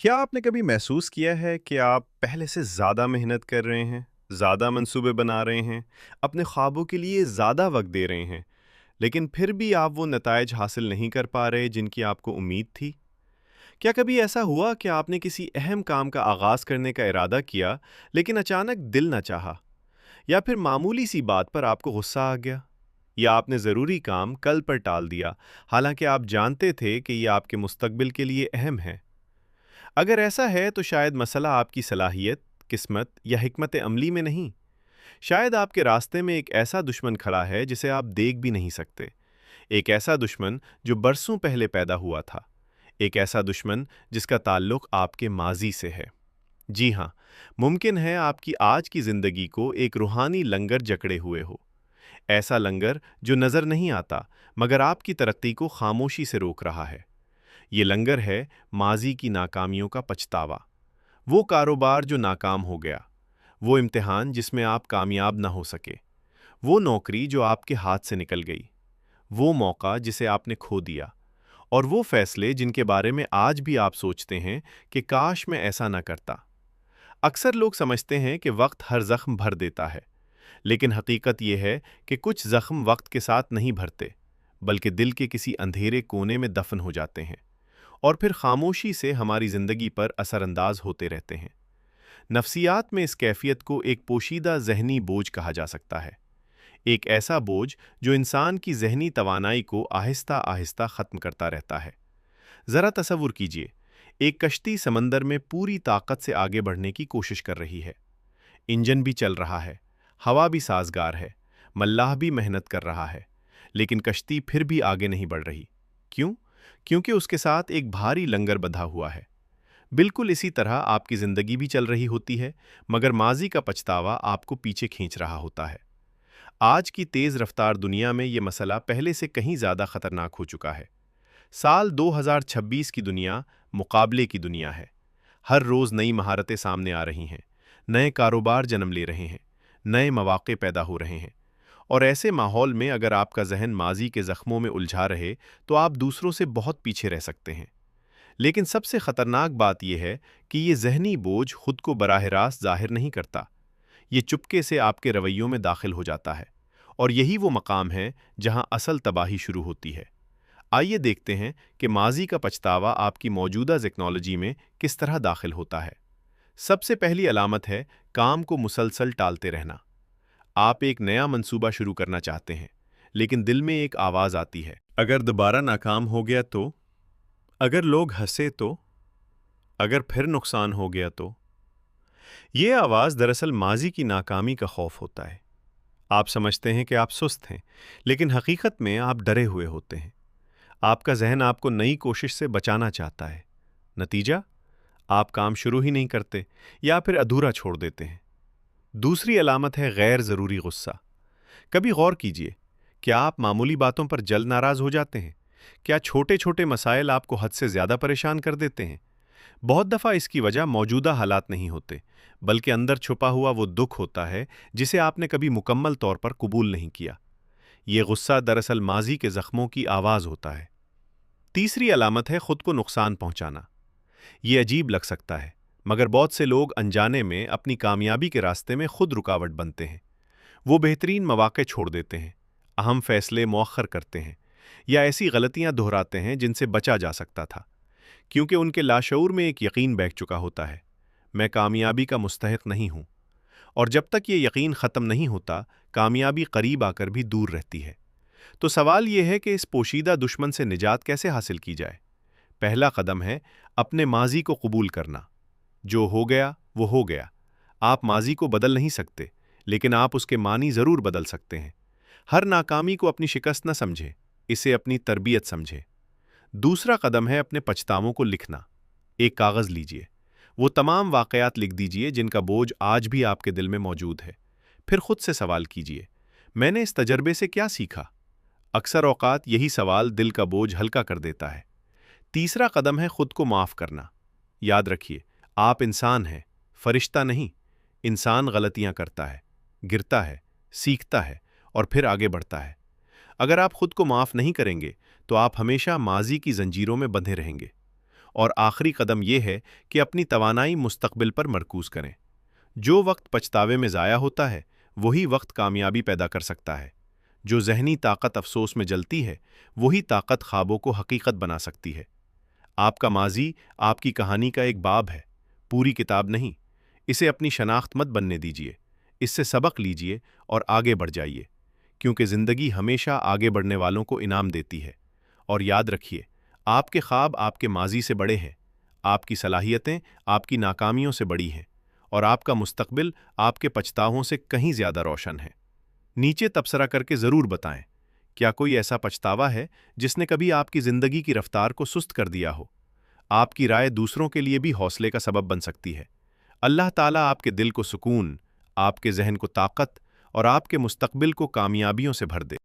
क्या आपने कभी महसूस किया है कि आप पहले से ज़्यादा मेहनत कर रहे हैं, ज़्यादा मंसूबे बना रहे हैं, अपने ख्वाबों के लिए ज़्यादा वक़्त दे रहे हैं, लेकिन फिर भी आप वो नताइज हासिल नहीं कर पा रहे जिनकी आपको उम्मीद थी? क्या कभी ऐसा हुआ कि आपने किसी अहम काम का आगाज़ करने का इरादा किया, लेकिन अचानक दिल ना चाहा? या फिर मामूली सी बात पर आपको गुस्सा आ गया? या आपने ज़रूरी काम कल पर टाल दिया, हालांकि आप जानते थे कि ये आपके मुस्तकबिल के लिए अहम है? अगर ऐसा है तो शायद मसला आपकी सलाहियत, किस्मत या हिकमत अमली में नहीं। शायद आपके रास्ते में एक ऐसा दुश्मन खड़ा है जिसे आप देख भी नहीं सकते। एक ऐसा दुश्मन जो बरसों पहले पैदा हुआ था। एक ऐसा दुश्मन जिसका ताल्लुक आपके माजी से है। जी हाँ, मुमकिन है आपकी आज की ज़िंदगी को एक रूहानी लंगर जकड़े हुए हो। ऐसा लंगर जो नज़र नहीं आता, मगर आपकी तरक्की को खामोशी से रोक रहा है। ये लंगर है माजी की नाकामियों का पछतावा। वो कारोबार जो नाकाम हो गया, वो इम्तिहान जिसमें आप कामयाब ना हो सके, वो नौकरी जो आपके हाथ से निकल गई, वो मौका जिसे आपने खो दिया, और वो फैसले जिनके बारे में आज भी आप सोचते हैं कि काश मैं ऐसा ना करता। अक्सर लोग समझते हैं कि वक्त हर जख्म भर देता है, लेकिन हकीकत यह है कि कुछ जख्म वक्त के साथ नहीं भरते, बल्कि दिल के किसी अंधेरे कोने में दफन हो जाते हैं और फिर खामोशी से हमारी ज़िंदगी पर असरअंदाज होते रहते हैं। नफ्सियात में इस कैफियत को एक पोशीदा ज़हनी बोझ कहा जा सकता है। एक ऐसा बोझ जो इंसान की ज़हनी तवानाई को आहिस्ता आहिस्ता ख़त्म करता रहता है। ज़रा तसव्वुर कीजिए, एक कश्ती समंदर में पूरी ताकत से आगे बढ़ने की कोशिश कर रही है। इंजन भी चल रहा है, हवा भी साजगार है, मल्लाह भी मेहनत कर रहा है, लेकिन कश्ती फिर भी आगे नहीं बढ़ रही। क्यों? क्योंकि उसके साथ एक भारी लंगर बंधा हुआ है। बिल्कुल इसी तरह आपकी ज़िंदगी भी चल रही होती है, मगर माजी का पछतावा आपको पीछे खींच रहा होता है। आज की तेज़ रफ्तार दुनिया में ये मसला पहले से कहीं ज़्यादा खतरनाक हो चुका है। साल 2026 की दुनिया मुकाबले की दुनिया है। हर रोज़ नई महारतें सामने आ रही हैं, नए कारोबार जन्म ले रहे हैं, नए मौक़े पैदा हो रहे हैं। और ऐसे माहौल में अगर आपका जहन माजी के ज़ख्मों में उलझा रहे, तो आप दूसरों से बहुत पीछे रह सकते हैं। लेकिन सबसे ख़तरनाक बात यह है कि ये ज़हनी बोझ खुद को बराह रास्त ज़ाहिर नहीं करता। ये चुपके से आपके रवैयों में दाखिल हो जाता है, और यही वो मकाम है जहां असल तबाही शुरू होती है। आइए देखते हैं कि माजी का पछतावा आपकी मौजूदा टेक्नोलॉजी में किस तरह दाखिल होता है। सबसे पहली अलामत है काम को मुसलसल टालते रहना। आप एक नया मंसूबा शुरू करना चाहते हैं, लेकिन दिल में एक आवाज़ आती है, अगर दोबारा नाकाम हो गया तो? अगर लोग हंसे तो? अगर फिर नुकसान हो गया तो? ये आवाज़ दरअसल माजी की नाकामी का खौफ होता है। आप समझते हैं कि आप सुस्त हैं, लेकिन हकीकत में आप डरे हुए होते हैं। आपका जहन आपको नई कोशिश से बचाना चाहता है। नतीजा, आप काम शुरू ही नहीं करते या फिर अधूरा छोड़ देते हैं। दूसरी अलामत है गैर ज़रूरी गुस्सा। कभी गौर कीजिए, क्या आप मामूली बातों पर जल्द नाराज़ हो जाते हैं? क्या छोटे छोटे मसाइल आपको हद से ज़्यादा परेशान कर देते हैं? बहुत दफ़ा इसकी वजह मौजूदा हालात नहीं होते, बल्कि अंदर छुपा हुआ वो दुख होता है जिसे आपने कभी मुकम्मल तौर पर कबूल नहीं किया। ये गुस्सा दरअसल माजी के ज़ख्मों की आवाज़ होता है। तीसरी अलामत है खुद को नुकसान पहुंचाना। ये अजीब लग सकता है, मगर बहुत से लोग अनजाने में अपनी कामयाबी के रास्ते में खुद रुकावट बनते हैं। वो बेहतरीन मौके छोड़ देते हैं, अहम फैसले मौखर करते हैं, या ऐसी गलतियां दोहराते हैं जिनसे बचा जा सकता था, क्योंकि उनके लाशऊर में एक यकीन बैठ चुका होता है, मैं कामयाबी का मुस्तहिक नहीं हूं। और जब तक ये यकीन ख़त्म नहीं होता, कामयाबी करीब आकर भी दूर रहती है। तो सवाल यह है कि इस पोशीदा दुश्मन से निजात कैसे हासिल की जाए। पहला कदम है अपने माजी को कबूल करना। जो हो गया वो हो गया। आप माजी को बदल नहीं सकते, लेकिन आप उसके मानी ज़रूर बदल सकते हैं। हर नाकामी को अपनी शिकस्त न समझे, इसे अपनी तरबियत समझे। दूसरा कदम है अपने पछतावों को लिखना। एक कागज़ लीजिए, वो तमाम वाक़यात लिख दीजिए जिनका बोझ आज भी आपके दिल में मौजूद है। फिर खुद से सवाल कीजिए, मैंने इस तजर्बे से क्या सीखा? अक्सर औक़ात यही सवाल दिल का बोझ हल्का कर देता है। तीसरा कदम है खुद को माफ़ करना। याद रखिए, आप इंसान हैं, फरिश्ता नहीं। इंसान गलतियां करता है, गिरता है, सीखता है और फिर आगे बढ़ता है। अगर आप खुद को माफ़ नहीं करेंगे, तो आप हमेशा माजी की जंजीरों में बंधे रहेंगे, اور آخری قدم یہ ہے کہ اپنی توانائی مستقبل پر مرکوز کریں۔ جو وقت پچھتاوے میں ضائع ہوتا ہے وہی وقت کامیابی پیدا کر سکتا ہے۔ جو ذہنی طاقت افسوس میں جلتی ہے وہی طاقت خوابوں کو حقیقت بنا سکتی ہے۔ آپ کا ماضی آپ کی کہانی کا ایک باب ہے، پوری کتاب نہیں۔ اسے اپنی شناخت مت بننے دیجیے، اس سے سبق لیجیے اور آگے بڑھ جائیے، کیونکہ زندگی ہمیشہ آگے بڑھنے والوں کو انعام دیتی ہے۔ اور یاد رکھیے، آپ کے خواب آپ کے ماضی سے بڑے ہیں، آپ کی صلاحیتیں آپ کی ناکامیوں سے بڑی ہیں، اور آپ کا مستقبل آپ کے پچھتاووں سے کہیں زیادہ روشن ہے۔ نیچے تبصرہ کر کے ضرور بتائیں، کیا کوئی ایسا پچھتاوا ہے جس نے کبھی آپ کی زندگی کی رفتار کو سست کر دیا ہو؟ آپ کی رائے دوسروں کے لیے بھی حوصلے کا سبب بن سکتی ہے۔ اللہ تعالیٰ آپ کے دل کو سکون، آپ کے ذہن کو طاقت اور آپ کے مستقبل کو کامیابیوں سے بھر دے۔